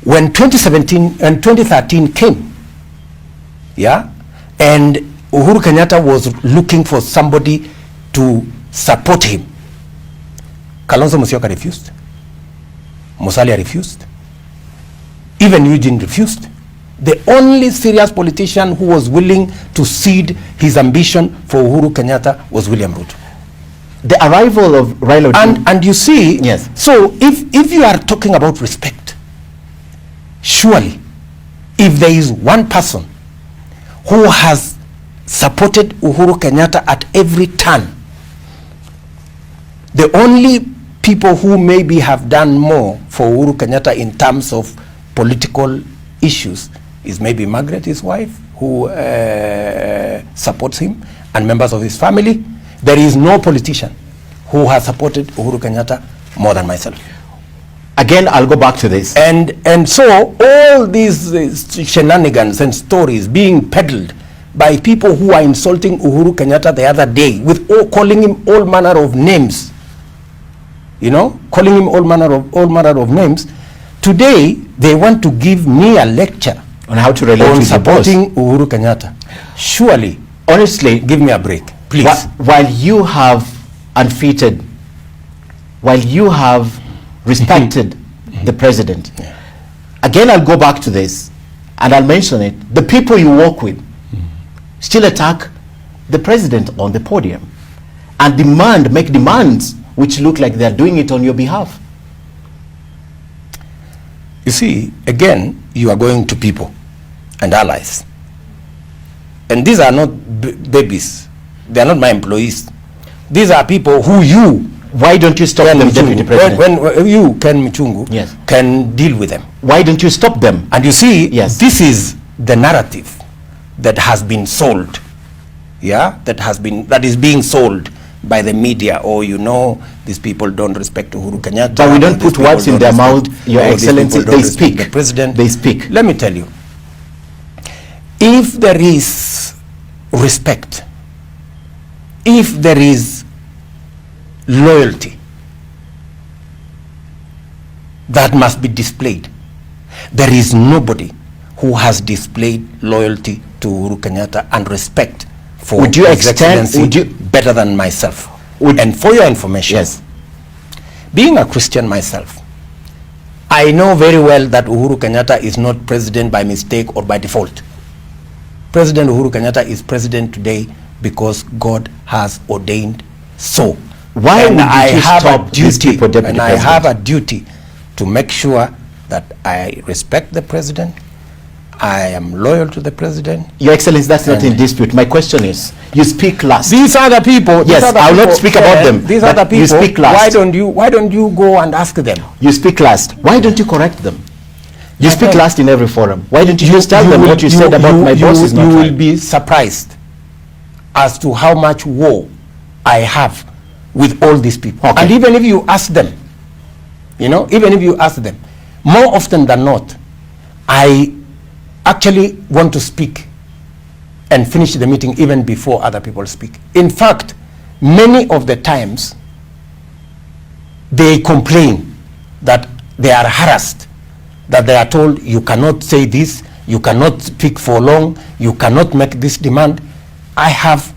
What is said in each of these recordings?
When 2017 and 2013 came, yeah, and Uhuru Kenyatta was looking for somebody to support him, Kalonzo Musyoka refused, Musalia refused, even Eugene refused. The only serious politician who was willing to cede his ambition for Uhuru Kenyatta was William Ruto. The arrival of Raila Odinga. And you see, yes. So if you are talking about respect, surely, if there is one person who has supported Uhuru Kenyatta at every turn, the only people who maybe have done more for Uhuru Kenyatta in terms of political issues is maybe Margaret, his wife, who supports him, and members of his family. There is no politician who has supported Uhuru Kenyatta more than myself. Again, I'll go back to this. And so all these shenanigans and stories being peddled by people who are insulting Uhuru Kenyatta the other day with calling him all manner of names, you know, calling him all manner of names. Today, they want to give me a lecture on how to relate on supporting Uhuru Kenyatta. Surely, honestly, give me a break, please. While you have unfeatured, while you have respected the president, yeah. Again, I'll go back to this and I'll mention it. The people you work with still attack the president on the podium and make demands which look like they're doing it on your behalf. You see, again, you are going to people and allies. And these are not babies. They are not my employees. These are people who you... Why don't you stop them, Deputy President? When you, Ken Michungu, yes, can deal with them. Why don't you stop them? And you see, yes, this is the narrative that has been sold. Yeah? That is being sold by the media. Oh, you know, these people don't respect Uhuru Kenyatta. But we don't put words in their mouth, Your Excellency. They speak. The president. They speak. Let me tell you, if there is respect, if there is loyalty that must be displayed, there is nobody who has displayed loyalty to Uhuru Kenyatta and respect for would you His extend, Excellency would you, better than myself. Would, and for your information, yes, being a Christian myself, I know very well that Uhuru Kenyatta is not president by mistake or by default. President Uhuru Kenyatta is president today because God has ordained so. Why and would I you have stop a duty, people, Deputy and I President? have a duty to make sure that I respect the president. I am loyal to the president. Your Excellency, that's not in dispute. My question is, you speak last. These are the people. Yes, I will not speak about them. These are the people. You speak last. Why don't you go and ask them? You speak last. Why don't you correct them? You speak last in every forum. Why don't you just tell them what you said about my boss is not right? You will be surprised as to how much war I have with all these people. Okay. And even if you ask them, you know, even if you ask them, more often than not, I actually want to speak and finish the meeting even before other people speak. In fact, many of the times, they complain that they are harassed, that they are told, you cannot say this, you cannot speak for long, you cannot make this demand. I have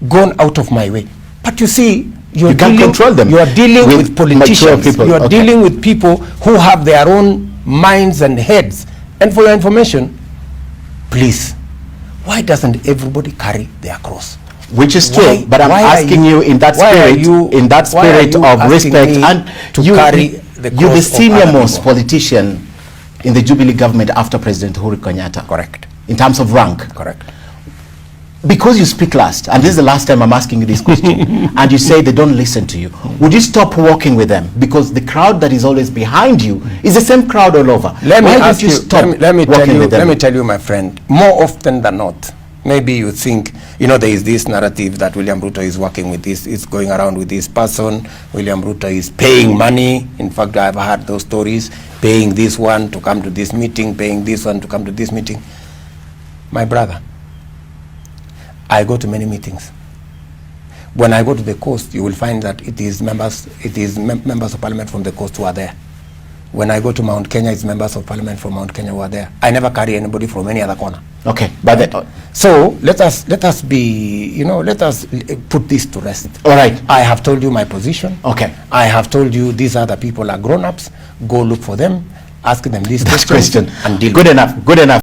gone out of my way. But you see, you can't control them. You are dealing with politicians. People. You are dealing with people who have their own minds and heads. And for your information, please, why doesn't everybody carry their cross? Which is true, but I'm asking you in that spirit, of respect, and to carry the cross. You're the senior most politician in the Jubilee government after President Uhuru Kenyatta. Correct. In terms of rank. Correct. Because you speak last, and this is the last time I'm asking you this question, and you say they don't listen to you, would you stop working with them? Because the crowd that is always behind you is the same crowd all over. Let me tell you, my friend, more often than not, maybe you think, you know, there is this narrative that William Ruto is working with this, is going around with this person, William Ruto is paying money. In fact, I've heard those stories, paying this one to come to this meeting, paying this one to come to this meeting. My brother, I go to many meetings. When I go to the coast, you will find that it is members of parliament from the coast who are there. When I go to Mount Kenya, it's members of parliament from Mount Kenya who are there. I never carry anybody from any other corner. Okay, but So let us be, let us put this to rest. all right. I have told you my position. Okay. I have told you these other people are grown-ups. Go look for them, ask them this That's question, question. and deal Good with it. enough. Good enough.